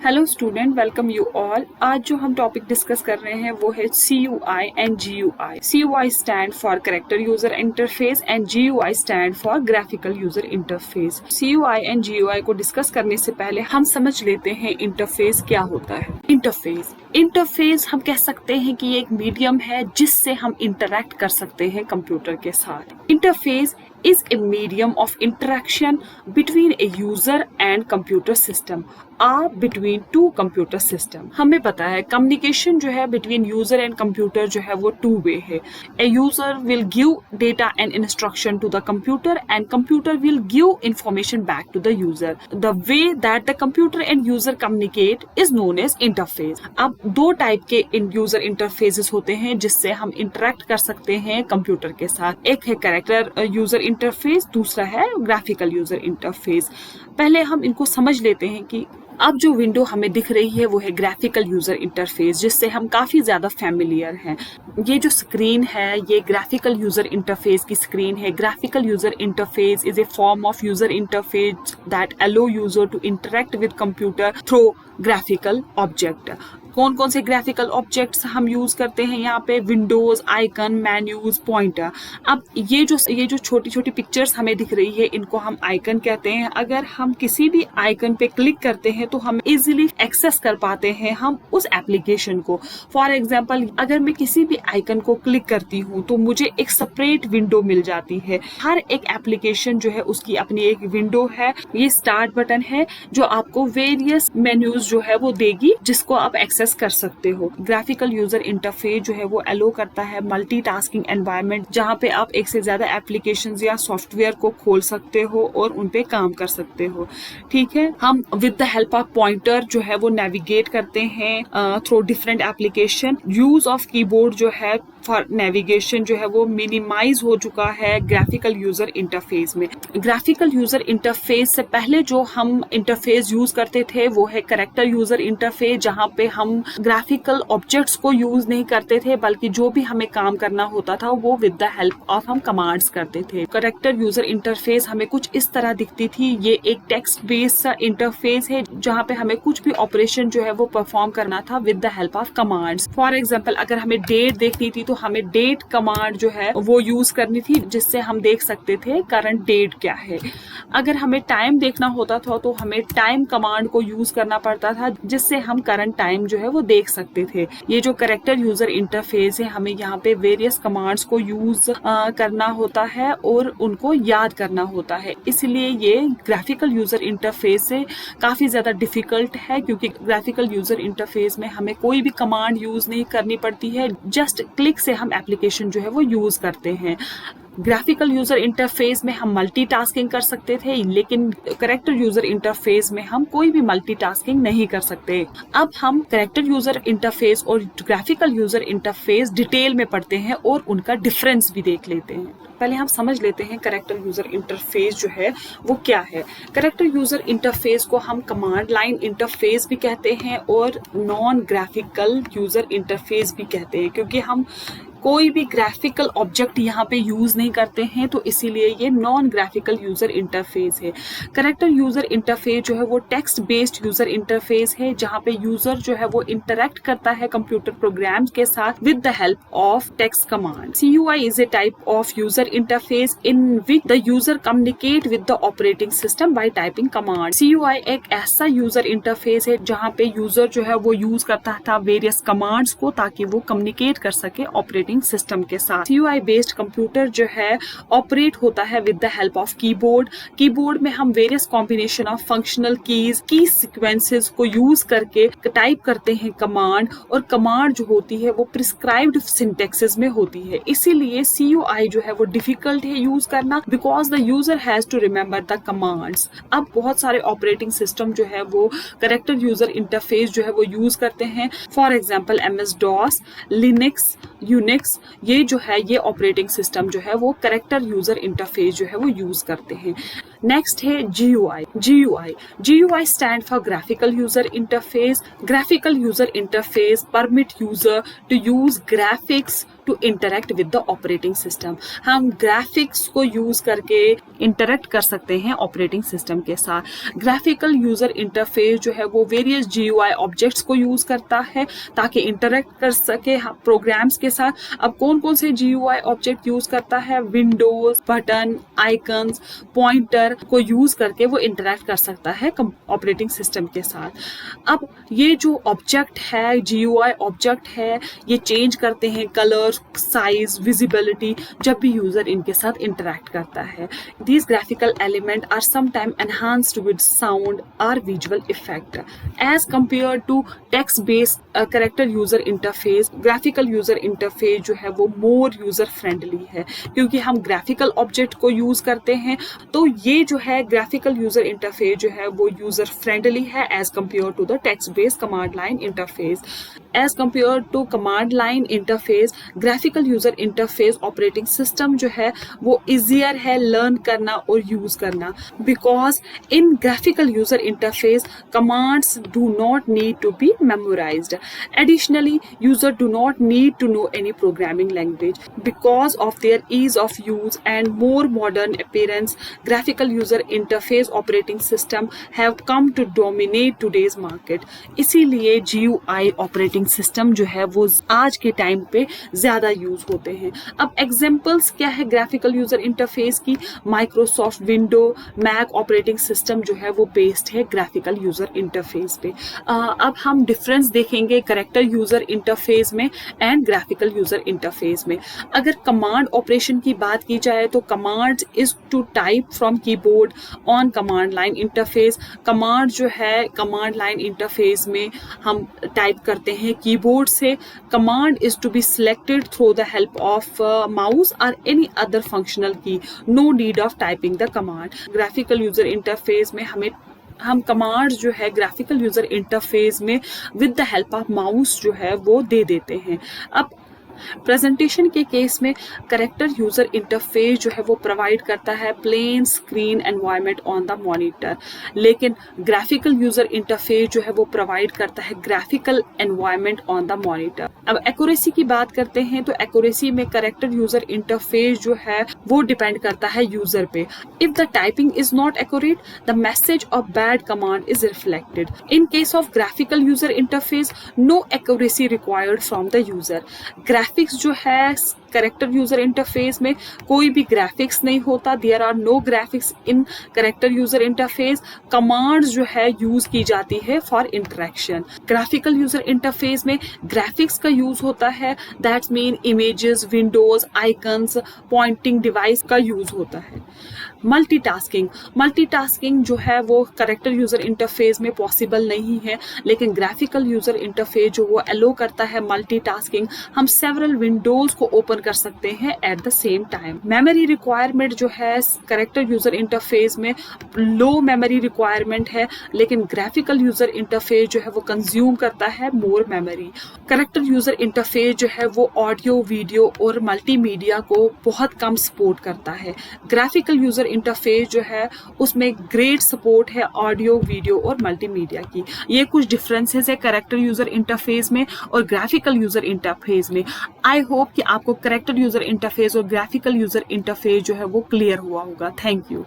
Hello student, welcome you all. आज जो हम टॉपिक डिस्कस कर रहे हैं वो है CUI and GUI। CUI stand for character user interface and GUI stand for graphical user interface. CUI and GUI को डिस्कस करने से पहले हम समझ लेते हैं इंटरफेस क्या होता है। इंटरफेस हम कह सकते हैं कि ये एक मीडियम है जिससे हम इंटरैक्ट कर सकते हैं कंप्यूटर के साथ। Interface is a medium of interaction between a user and computer system or between two computer system। हमें पता है कम्युनिकेशन जो है between user and computer जो है वो two way है। A user will give data and instruction to the computer and computer will give information back to the user। The way that the computer and user communicate is known as interface। अब दो type के user interfaces होते हैं जिससे हम interact कर सकते हैं कंप्यूटर के साथ। एक है कैरेक्टर यूजर इंटरफेस, दूसरा है ग्राफिकल यूजर इंटरफेस। पहले हम इनको समझ लेते हैं कि अब जो विंडो हमें दिख रही है वो है ग्राफिकल यूजर इंटरफेस, जिससे हम काफी ज्यादा फैमिलियर हैं। ये जो स्क्रीन है ये ग्राफिकल यूजर इंटरफेस की स्क्रीन है। Graphical user interface is a form of user interface that allow user to interact with computer through graphical object. कौन कौन से ग्राफिकल ऑब्जेक्ट्स हम यूज करते हैं यहाँ पे? Windows, icon, menus, pointer. अब ये जो छोटी छोटी पिक्चर्स हमें दिख रही है इनको हम आइकन कहते हैं। अगर हम किसी भी आइकन पे क्लिक करते हैं तो हम इजीली एक्सेस कर पाते हैं हम उस एप्लीकेशन को। फॉर एग्जांपल, अगर मैं किसी भी आइकन को क्लिक करती हूँ तो मुझे एक सेपरेट विंडो मिल जाती है। हर एक एप्लीकेशन जो है उसकी अपनी एक विंडो है। ये स्टार्ट बटन है जो आपको वेरियस मेन्यूज जो है वो देगी जिसको आप एक्सेस कर सकते हो। ग्राफिकल यूजर इंटरफेस जो है वो अलो करता है मल्टीटास्किंग एनवायरनमेंट, जहाँ पे आप एक से ज्यादा एप्लीकेशंस या सॉफ्टवेयर को खोल सकते हो और उन पे काम कर सकते हो। ठीक है, हम with the help of pointer जो है वो नेविगेट करते हैं through different application. Use of keyboard जो है फॉर नेविगेशन जो है वो मिनिमाइज हो चुका है ग्राफिकल यूजर इंटरफेस में। ग्राफिकल यूजर इंटरफेस से पहले जो हम इंटरफेस यूज करते थे वो है कैरेक्टर यूजर इंटरफेस, जहाँ पे हम ग्राफिकल ऑब्जेक्ट्स को यूज नहीं करते थे बल्कि जो भी हमें काम करना होता था वो विद द हेल्प ऑफ हम कमांड्स करते थे। कैरेक्टर यूजर इंटरफेस हमें कुछ इस तरह दिखती थी। ये एक टेक्स्ट बेस्ड इंटरफेस है जहाँ पे हमें कुछ भी ऑपरेशन जो है वो परफॉर्म करना था with the help of commands. For example, अगर हमें डेट देखनी थी तो हमें डेट कमांड जो है वो यूज करनी थी जिससे हम देख सकते थे करंट डेट क्या है। अगर हमें टाइम देखना होता था तो हमें टाइम कमांड को यूज करना पड़ता था जिससे हम करंट टाइम जो है वो देख सकते थे। ये जो कैरेक्टर यूजर इंटरफेस है हमें यहाँ पे वेरियस कमांड्स को यूज करना होता है और उनको याद करना होता है। इसलिए ये ग्राफिकल यूजर इंटरफेस से काफी ज्यादा डिफिकल्ट है, क्योंकि ग्राफिकल यूजर इंटरफेस में हमें कोई भी कमांड यूज नहीं करनी पड़ती है, जस्ट क्लिक से हम एप्लीकेशन जो है वो यूज करते हैं। ग्राफिकल यूजर इंटरफेस में हम मल्टीटास्किंग कर सकते थे, लेकिन कैरेक्टर यूजर इंटरफेस में हम कोई भी मल्टीटास्किंग नहीं कर सकते। अब हम कैरेक्टर यूजर इंटरफेस और ग्राफिकल यूजर इंटरफेस डिटेल में पढ़ते हैं और उनका डिफरेंस भी देख लेते हैं। पहले हम समझ लेते हैं कैरेक्टर यूजर इंटरफेस जो है वो क्या है। कैरेक्टर यूजर इंटरफेस को हम कमांड लाइन इंटरफेस भी कहते हैं और नॉन ग्राफिकल यूजर इंटरफेस भी कहते हैं, क्योंकि हम कोई भी ग्राफिकल ऑब्जेक्ट यहाँ पे यूज नहीं करते हैं, तो इसीलिए ये नॉन ग्राफिकल यूजर इंटरफेस है। कैरेक्टर यूजर इंटरफेस जो है वो टेक्स्ट बेस्ड यूजर इंटरफेस है, जहाँ पे यूजर जो है वो इंटरेक्ट करता है कंप्यूटर प्रोग्राम्स के साथ with the help of text command. CUI is a type of user interface in which the user communicate with the operating system by typing command. CUI एक ऐसा यूजर इंटरफेस है जहाँ पे user जो है वो यूज करता था वेरियस कमांड्स को ताकि वो कम्युनिकेट कर सके ऑपरेटिंग सिस्टम के साथ। CUI बेस्ड कंप्यूटर जो है ऑपरेट होता है with the help of keyboard. Keyboard में हम वेरियस कॉम्बिनेशन ऑफ फंक्शनल की सीक्वेंसेस को यूज करके टाइप करते हैं कमांड, और कमांड जो होती है वो प्रिस्क्राइब्ड सिंटेक्सेस में होती है। इसीलिए CUI जो है वो डिफिकल्ट है यूज करना, because the user has to remember the commands. अब बहुत सारे ऑपरेटिंग सिस्टम जो है वो कैरेक्टर यूजर इंटरफेस जो है वो यूज करते हैं। For example MS-DOS, Linux, Unix, ये जो है ये ऑपरेटिंग सिस्टम जो है वो कैरेक्टर यूजर इंटरफेस जो है वो यूज करते हैं। नेक्स्ट है GUI stand for graphical user interface. Graphical user interface permit user to use graphics to interact with the operating system. हम ग्राफिक्स को यूज करके इंटरेक्ट कर सकते हैं ऑपरेटिंग सिस्टम के साथ। ग्राफिकल यूजर इंटरफेस जो है वो वेरियस GUI ऑब्जेक्ट्स को यूज करता है ताकि इंटरेक्ट कर सके प्रोग्राम्स के साथ। अब कौन कौन से GUI ऑब्जेक्ट यूज करता है? विंडोज, बटन, आइकन्स, पॉइंटर को यूज करके वो इंटरेक्ट कर सकता है ऑपरेटिंग सिस्टम के साथ। अब ये जो ऑब्जेक्ट है, GUI ऑब्जेक्ट है, ये चेंज करते हैं कलर, साइज, विजिबिलिटी जब भी यूजर इनके साथ इंटरेक्ट करता है। These graphical elements are sometimes enhanced with sound or visual effect as compared to text-based character user interface। graphical user interface जो है वो more user friendly है, क्योंकि हम graphical object को use करते हैं, तो ये जो है graphical user interface जो है वो user friendly है as compared to the text-based command line interface। as compared to command line interface, graphical user interface operating system जो है वो easier है learn करना और यूज करना, because in graphical user interface commands do not need to be memorized। Additionally, user do not need to know any programming language because of their ease of use and more modern appearance। graphical user interface operating system have come to dominate today's market। इसीलिए GUI operating system जो है वो आज के time पे ज्यादा use होते हैं। अब एग्जांपल्स क्या है ग्राफिकल यूजर इंटरफेस की? Microsoft window, Mac operating system जो है वो बेस्ड है ग्राफिकल यूजर इंटरफेस पे। अब हम डिफरेंस देखेंगे कैरेक्टर यूजर इंटरफेस में एंड ग्राफिकल यूजर इंटरफेस में। अगर कमांड ऑपरेशन की बात की जाए तो command is to type from keyboard on command line interface. Command जो है कमांड लाइन इंटरफेस में हम टाइप करते हैं कीबोर्ड से। Command is to be selected through the help of mouse और any other functional key, no need of typing the command. Graphical user interface में हम कमांड जो है ग्राफिकल यूजर इंटरफेस में with the help of mouse जो है वो दे देते हैं। अब प्रेजेंटेशन के केस में कैरेक्टर यूजर इंटरफेस जो है वो प्रोवाइड करता है plain screen environment on the monitor, लेकिन ग्राफिकल यूजर इंटरफेस जो है वो प्रोवाइड करता है graphical environment on the monitor. अब एक्यूरेसी की बात करते हैं तो एक्यूरेसी में कैरेक्टर यूजर इंटरफेस जो है वो डिपेंड करता है यूजर पे। If the typing is not accurate, the message of bad command is reflected. In case of graphical user interface, no accuracy required from the user. Graphics जो है character user interface में कोई भी graphics नहीं होता, there are no graphics in character user interface. Commands जो है use की जाती है for interaction. Graphical user interface में ग्राफिक्स का यूज होता है, that's mean images, windows, icons, pointing device का यूज होता है। मल्टीटास्किंग जो है वो कैरेक्टर यूजर इंटरफेस में पॉसिबल नहीं है, लेकिन ग्राफिकल यूजर इंटरफेस जो वो अलो करता है मल्टीटास्किंग। हम सेवरल विंडोज को ओपन कर सकते हैं at the same time. Memory requirement जो है कैरेक्टर यूजर इंटरफेस में लो मेमोरी रिक्वायरमेंट है, लेकिन ग्राफिकल यूजर इंटरफेस जो है वो कंज्यूम करता है मोर मेमोरी। कैरेक्टर यूजर इंटरफेस जो है वो ऑडियो, वीडियो और मल्टीमीडिया को बहुत कम सपोर्ट करता है। ग्राफिकल यूजर इंटरफेस जो है उसमें ग्रेट सपोर्ट है ऑडियो, वीडियो और मल्टीमीडिया की। ये कुछ डिफरेंसेस है कैरेक्टर यूजर इंटरफेस में और ग्राफिकल यूजर इंटरफेस में। आई होप कि आपको कैरेक्टर यूजर इंटरफेस और ग्राफिकल यूजर इंटरफेस जो है वो क्लियर हुआ होगा। Thank you.